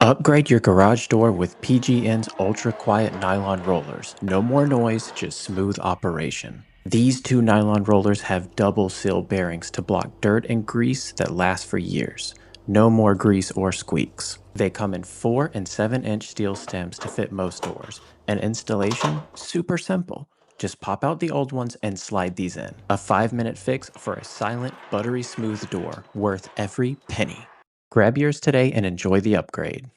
Upgrade your garage door with PGN's ultra quiet nylon rollers. No more noise, just smooth operation. These two nylon rollers have double seal bearings to block dirt and grease that last for years. No more grease or squeaks. They come in 4 and 7-inch steel stems to fit most doors. And installation? Super simple. Just pop out the old ones and slide these in. A 5-minute fix for a silent, buttery smooth door, worth every penny. Grab yours today and enjoy the upgrade.